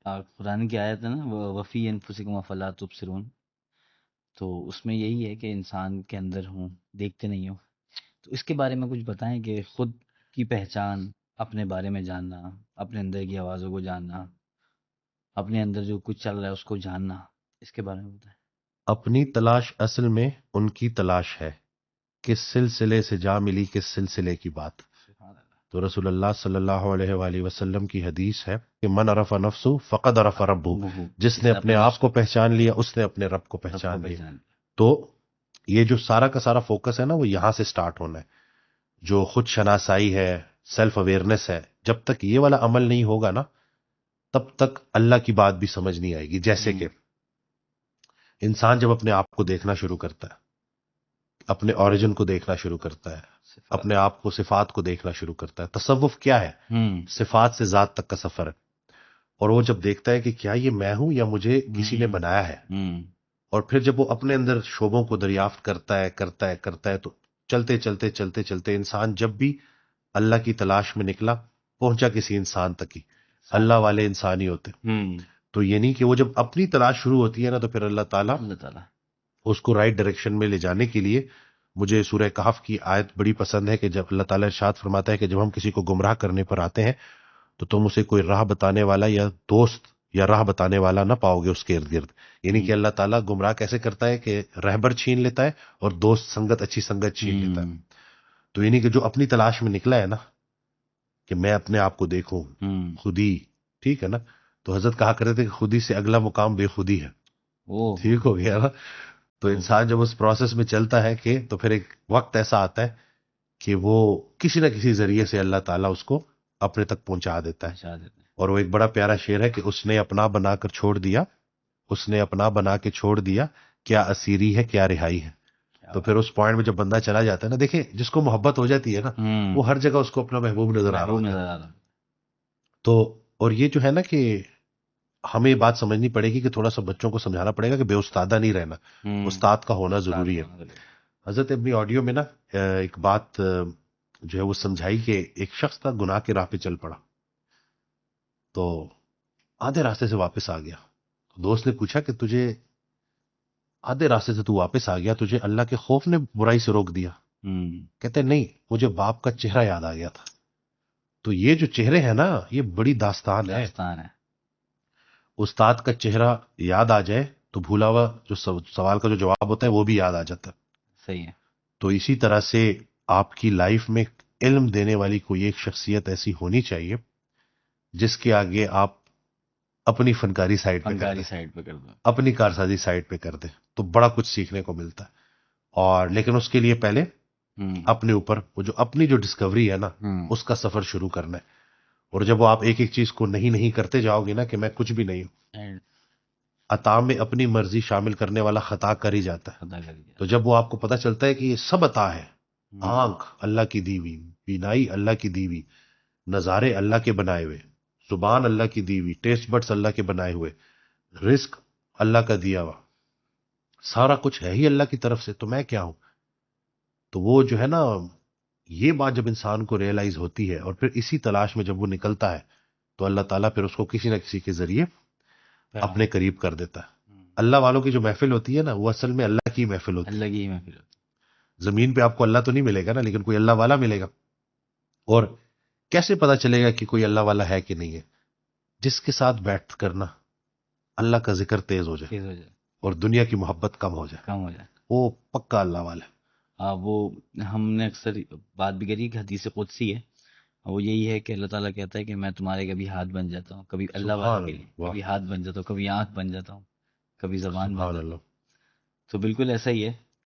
قرآن کی آیت ہے نا، وفی انفسکم افلا تبصرون، تو اس میں یہی ہے کہ انسان کے اندر ہوں، دیکھتے نہیں ہوں. تو اس کے بارے میں کچھ بتائیں کہ خود کی پہچان، اپنے بارے میں جاننا، اپنے اندر کی آوازوں کو جاننا، اپنے اندر جو کچھ چل رہا ہے اس کو جاننا، اس کے بارے میں بتائیں. اپنی تلاش اصل میں ان کی تلاش ہے، کس سلسلے سے جا ملی کس سلسلے کی بات. سبحان اللہ. تو رسول اللہ صلی اللہ علیہ وآلہ وسلم کی حدیث ہے کہ من عرف نفسه فقد عرف ربه، وہ جس نے اپنے آپ کو پہچان لیا اس نے اپنے رب کو رب کو پہچان لیا. پہچان. تو یہ جو سارا کا سارا فوکس ہے نا، وہ یہاں سے سٹارٹ ہونا ہے. جو خود شناسائی ہے، سیلف اویئرنیس ہے، جب تک یہ والا عمل نہیں ہوگا نا، تب تک اللہ کی بات بھی سمجھ نہیں آئے گی. جیسے کہ انسان جب اپنے آپ کو دیکھنا شروع کرتا ہے، اپنے اوریجن کو دیکھنا شروع کرتا ہے، اپنے آپ کو صفات کو دیکھنا شروع کرتا ہے. تصوف کیا ہے؟ صفات سے ذات تک کا سفر ہے. اور وہ جب دیکھتا ہے کہ کیا یہ میں ہوں یا مجھے کسی نے بنایا ہے، اور پھر جب وہ اپنے اندر شعبوں کو دریافت کرتا ہے تو چلتے چلتے چلتے چلتے انسان جب بھی اللہ کی تلاش میں نکلا، پہنچا کسی انسان تک ہی. اللہ والے انسان ہی ہوتے. تو یہ نہیں کہ وہ جب اپنی تلاش شروع ہوتی ہے نا، تو پھر اللہ تعالیٰ اس کو رائٹ ڈائریکشن میں لے جانے کے لیے. مجھے سورہ کہف کی آیت بڑی پسند ہے کہ جب اللہ تعالیٰ ارشاد فرماتا ہے کہ جب ہم کسی کو گمراہ کرنے پر آتے ہیں تو تم اسے کوئی راہ بتانے والا یا دوست یا راہ بتانے والا نہ پاؤ گے اس کے ارد گرد. یعنی کہ اللہ تعالیٰ گمراہ کیسے کرتا ہے کہ رہبر چھین لیتا ہے اور دوست سنگت، اچھی سنگت چھین لیتا ہے. تو یعنی کہ جو اپنی تلاش میں نکلا ہے نا کہ میں اپنے آپ کو دیکھوں خودی، ٹھیک ہے نا، تو حضرت کہا کرتے تھے کہ خودی سے اگلا مقام بے خودی ہے. ٹھیک ہو گیا نا. تو انسان جب اس پروسیس میں چلتا ہے کہ تو پھر ایک وقت ایسا آتا ہے کہ وہ کسی نہ کسی ذریعے سے اللہ تعالیٰ اس کو اپنے تک پہنچا دیتا ہے. اور وہ ایک بڑا پیارا شعر ہے کہ اس نے اپنا بنا کر چھوڑ دیا، اس نے اپنا بنا کے چھوڑ دیا، کیا اسیری ہے کیا رہائی ہے. تو پھر اس پوائنٹ میں جب بندہ چلا جاتا ہے نا، دیکھیں جس کو محبت ہو جاتی ہے نا، وہ ہر جگہ اس کو اپنا محبوب نظر آ رہا ہے. تو اور یہ جو ہے نا کہ ہمیں یہ بات سمجھنی پڑے گی کہ تھوڑا سا بچوں کو سمجھانا پڑے گا کہ بے استادہ نہیں رہنا، استاد کا ہونا ضروری ہے. حضرت اپنی آڈیو میں نا ایک بات جو ہے وہ سمجھائی کہ ایک شخص تھا گناہ کی راہ پہ چل پڑا، تو آدھے راستے سے واپس آ گیا. دوست نے پوچھا کہ تجھے آدھے راستے سے تو واپس آ گیا، تجھے اللہ کے خوف نے برائی سے روک دیا؟ کہتے نہیں، مجھے باپ کا چہرہ یاد آ گیا تھا. تو یہ جو چہرے ہیں نا، یہ بڑی داستان ہے. استاد کا چہرہ یاد آ جائے تو بھولا ہوا جو سوال کا جو جواب ہوتا ہے وہ بھی یاد آ جاتا ہے. صحیح ہے. تو اسی طرح سے آپ کی لائف میں علم دینے والی کوئی ایک شخصیت ایسی ہونی چاہیے جس کے آگے آپ اپنی فنکاری سائٹ پہ کر دیں، اپنی کارسازی سائٹ پہ کر دیں، تو بڑا کچھ سیکھنے کو ملتا ہے. اور لیکن اس کے لیے پہلے اپنے اوپر وہ جو اپنی جو ڈسکوری ہے نا، اس کا سفر شروع کرنا ہے. اور جب وہ آپ ایک ایک چیز کو نہیں کرتے جاؤ گے نا کہ میں کچھ بھی نہیں ہوں، عطا میں اپنی مرضی شامل کرنے والا خطا کر ہی جاتا ہے. تو جب وہ آپ کو پتہ چلتا ہے کہ یہ سب عطا ہے، آنکھ اللہ کی دی ہوئی، بینائی اللہ کی دی ہوئی، نظارے اللہ کے بنائے ہوئے، زبان اللہ کی دی ہوئی، ٹیسٹ بڈس اللہ کے بنائے ہوئے، رزق اللہ کا دیا ہوا، سارا کچھ ہے ہی اللہ کی طرف سے، تو میں کیا ہوں. تو وہ جو ہے نا، یہ بات جب انسان کو ریئلائز ہوتی ہے اور پھر اسی تلاش میں جب وہ نکلتا ہے تو اللہ تعالیٰ پھر اس کو کسی نہ کسی کے ذریعے اپنے قریب کر دیتا ہے. اللہ والوں کی جو محفل ہوتی ہے نا، وہ اصل میں اللہ کی محفل ہوتی ہے. اللہ کی محفل ہوتی ہے. زمین پہ آپ کو اللہ تو نہیں ملے گا نا، لیکن کوئی اللہ والا ملے گا. اور کیسے پتا چلے گا کہ کوئی اللہ والا ہے کہ نہیں ہے؟ جس کے ساتھ بیٹھ کرنا اللہ کا ذکر تیز ہو جائے اور دنیا کی محبت کم ہو جائے، وہ پکا اللہ والا ہے. وہ ہم نے اکثر بات بھی کری کہ حدیث قدسی ہے، وہ یہی ہے کہ اللہ تعالیٰ کہتا ہے کہ میں تمہارے کبھی ہاتھ بن جاتا ہوں، کبھی اللہ والا کے لیے کبھی ہاتھ بن جاتا ہوں، کبھی آنکھ بن جاتا ہوں، کبھی زبان بن جاتا ہوں. تو بالکل ایسا ہی ہے